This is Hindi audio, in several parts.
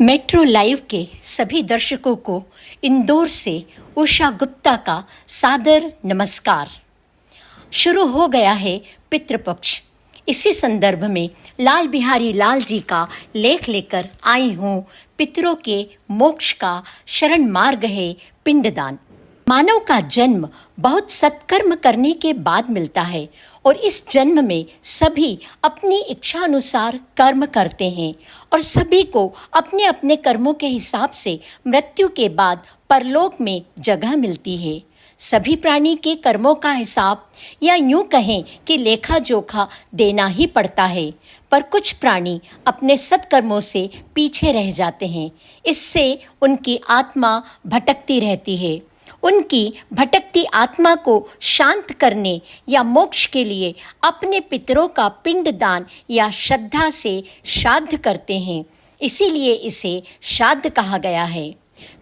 मेट्रो लाइव के सभी दर्शकों को इंदौर से उषा गुप्ता का सादर नमस्कार। शुरू हो गया है पितृपक्ष। इसी संदर्भ में लाल बिहारी लाल जी का लेख लेकर आई हूँ। पितरों के मोक्ष का शरण मार्ग है पिंडदान। मानव का जन्म बहुत सत्कर्म करने के बाद मिलता है और इस जन्म में सभी अपनी इच्छा अनुसार कर्म करते हैं और सभी को अपने अपने कर्मों के हिसाब से मृत्यु के बाद परलोक में जगह मिलती है। सभी प्राणी के कर्मों का हिसाब या यूं कहें कि लेखा जोखा देना ही पड़ता है, पर कुछ प्राणी अपने सत्कर्मों से पीछे रह जाते हैं। इससे उनकी आत्मा भटकती रहती है। उनकी भटकती आत्मा को शांत करने या मोक्ष के लिए अपने पितरों का पिंडदान या श्रद्धा से श्राद्ध करते हैं। इसीलिए इसे श्राद्ध कहा गया है।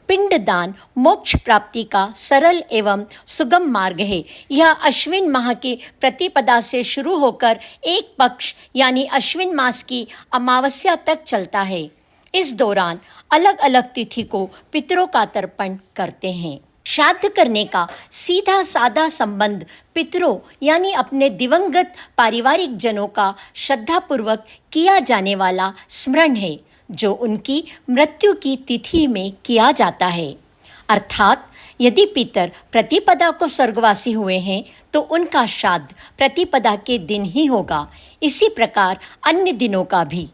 पिंडदान मोक्ष प्राप्ति का सरल एवं सुगम मार्ग है। यह अश्विन माह की प्रतिपदा से शुरू होकर एक पक्ष यानी अश्विन मास की अमावस्या तक चलता है। इस दौरान अलग अलग तिथि को पितरों का तर्पण करते हैं। श्राद्ध करने का सीधा साधा संबंध पितरों यानी अपने दिवंगत पारिवारिक जनों का श्रद्धापूर्वक किया जाने वाला स्मरण है, जो उनकी मृत्यु की तिथि में किया जाता है। अर्थात यदि पितर प्रतिपदा को स्वर्गवासी हुए हैं तो उनका श्राद्ध प्रतिपदा के दिन ही होगा। इसी प्रकार अन्य दिनों का भी।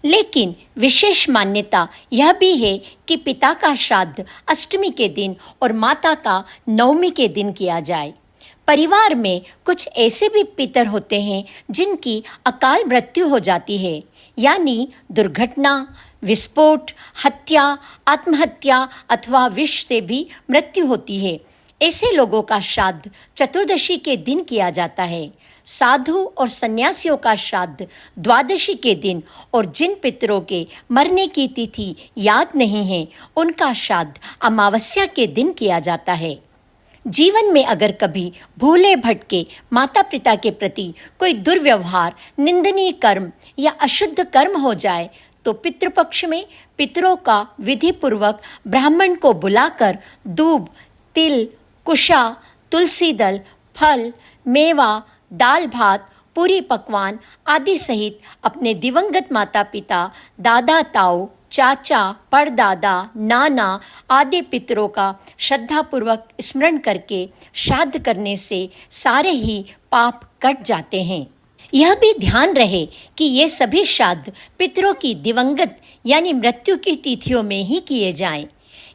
लेकिन विशेष मान्यता यह भी है कि पिता का श्राद्ध अष्टमी के दिन और माता का नवमी के दिन किया जाए। परिवार में कुछ ऐसे भी पितर होते हैं जिनकी अकाल मृत्यु हो जाती है, यानी दुर्घटना, विस्फोट, हत्या, आत्महत्या अथवा विष से भी मृत्यु होती है। ऐसे लोगों का श्राद्ध चतुर्दशी के दिन किया जाता है। साधु और सन्यासियों का श्राद्ध द्वादशी के दिन और जिन पितरों के मरने की तिथि याद नहीं है उनका श्राद्ध अमावस्या के दिन किया जाता है। जीवन में अगर कभी भूले भटके माता पिता के प्रति कोई दुर्व्यवहार, निंदनीय कर्म या अशुद्ध कर्म हो जाए तो पितृपक्ष में पितरों का विधि पूर्वक ब्राह्मण को बुलाकर दूब, तिल, कुशा, तुलसी दल, फल, मेवा, दाल भात, पूरी पकवान आदि सहित अपने दिवंगत माता पिता, दादा ताऊ, चाचा, परदादा, नाना आदि पितरों का श्रद्धापूर्वक स्मरण करके श्राद्ध करने से सारे ही पाप कट जाते हैं। यह भी ध्यान रहे कि ये सभी श्राद्ध पितरों की दिवंगत यानी मृत्यु की तिथियों में ही किए जाएं।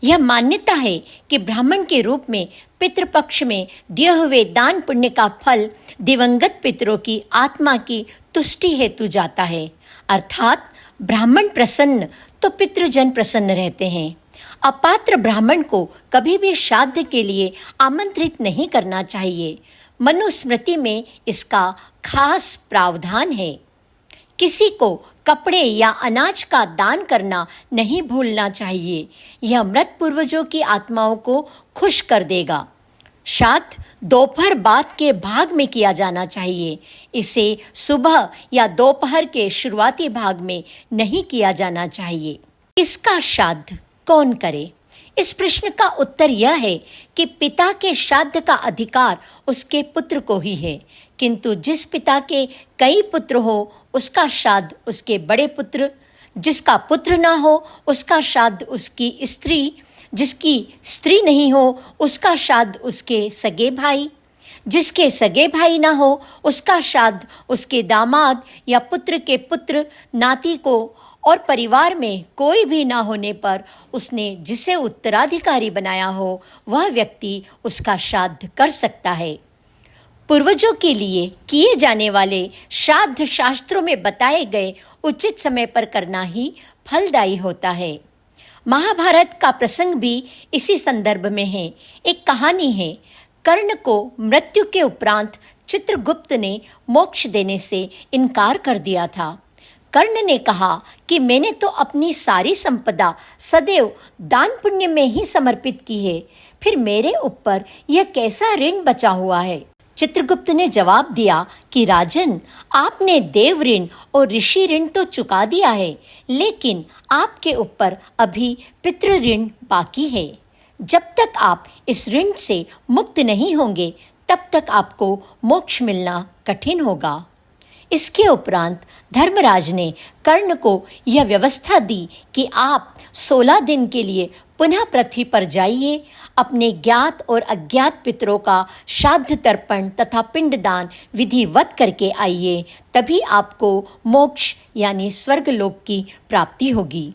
यह मान्यता है कि ब्राह्मण के रूप में पितृपक्ष में दिए हुए दान पुण्य का फल दिवंगत पितरों की आत्मा की तुष्टि हेतु जाता है। अर्थात ब्राह्मण प्रसन्न तो पितृजन प्रसन्न रहते हैं। अपात्र ब्राह्मण को कभी भी श्राद्ध के लिए आमंत्रित नहीं करना चाहिए। मनुस्मृति में इसका खास प्रावधान है। किसी को कपड़े या अनाज का दान करना नहीं भूलना चाहिए। यह मृत पूर्वजों की आत्माओं को खुश कर देगा। श्राद्ध दोपहर बाद के भाग में किया जाना चाहिए। इसे सुबह या दोपहर के शुरुआती भाग में नहीं किया जाना चाहिए। इसका श्राद्ध कौन करे? इस प्रश्न का उत्तर यह है कि पिता के श्राद्ध का अधिकार उसके पुत्र को ही है, किंतु जिस पिता के कई पुत्र हो उसका श्राद्ध उसके बड़े पुत्र, जिसका पुत्र ना हो उसका श्राद्ध उसकी स्त्री, जिसकी स्त्री नहीं हो उसका श्राद्ध उसके सगे भाई, जिसके सगे भाई ना हो उसका श्राद्ध उसके दामाद या पुत्र के पुत्र, नाती को, और परिवार में कोई भी ना होने पर उसने जिसे उत्तराधिकारी बनाया हो वह व्यक्ति उसका श्राद्ध कर सकता है। पूर्वजों के लिए किए जाने वाले श्राद्ध शास्त्रों में बताए गए उचित समय पर करना ही फलदायी होता है। महाभारत का प्रसंग भी इसी संदर्भ में है। एक कहानी है। कर्ण को मृत्यु के उपरांत चित्रगुप्त ने मोक्ष देने से इनकार कर दिया था। कर्ण ने कहा कि मैंने तो अपनी सारी संपदा सदैव दान पुण्य में ही समर्पित की है, फिर मेरे ऊपर यह कैसा ऋण बचा हुआ है? चित्रगुप्त ने जवाब दिया कि राजन, आपने देव ऋण और ऋषि ऋण तो चुका दिया है, लेकिन आपके ऊपर अभी पितृ ऋण बाकी है। जब तक आप इस ऋण से मुक्त नहीं होंगे, तब तक आपको मोक्ष मिलना कठिन होगा। इसके उपरांत धर्मराज ने कर्ण को यह व्यवस्था दी कि आप 16 दिन के लिए पुनः पृथ्वी पर जाइए, अपने ज्ञात और अज्ञात पितरों का श्राद्ध तर्पण तथा पिंडदान विधिवत करके आइए, तभी आपको मोक्ष यानी स्वर्गलोक की प्राप्ति होगी।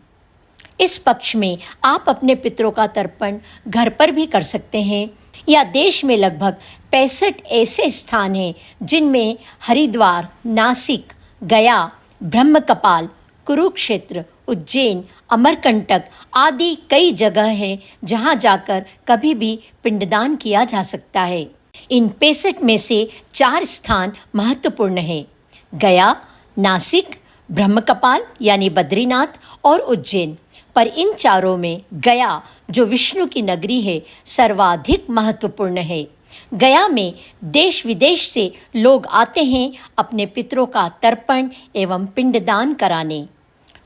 इस पक्ष में आप अपने पितरों का तर्पण घर पर भी कर सकते हैं, या देश में लगभग 65 ऐसे स्थान हैं जिनमें हरिद्वार, नासिक, गया, ब्रह्मकपाल, कुरुक्षेत्र, उज्जैन, अमरकंटक आदि कई जगह हैं जहां जाकर कभी भी पिंडदान किया जा सकता है। इन 65 में से 4 स्थान महत्वपूर्ण हैं: गया, नासिक, ब्रह्मकपाल यानी बद्रीनाथ और उज्जैन। पर इन चारों में गया, जो विष्णु की नगरी है, सर्वाधिक महत्वपूर्ण है। गया में देश विदेश से लोग आते हैं अपने पितरों का तर्पण एवं पिंडदान कराने।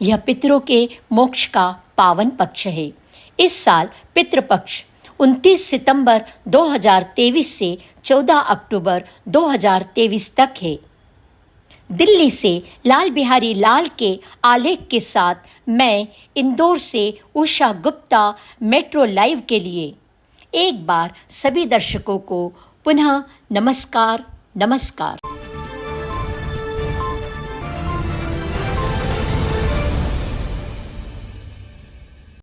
यह पितरों के मोक्ष का पावन पक्ष है। इस साल पितृपक्ष 29 सितंबर 2023 से 14 अक्टूबर 2023 तक है। दिल्ली से लाल बिहारी लाल के आलेख के साथ मैं इंदौर से उषा गुप्ता मेट्रो लाइव के लिए एक बार सभी दर्शकों को पुनः नमस्कार।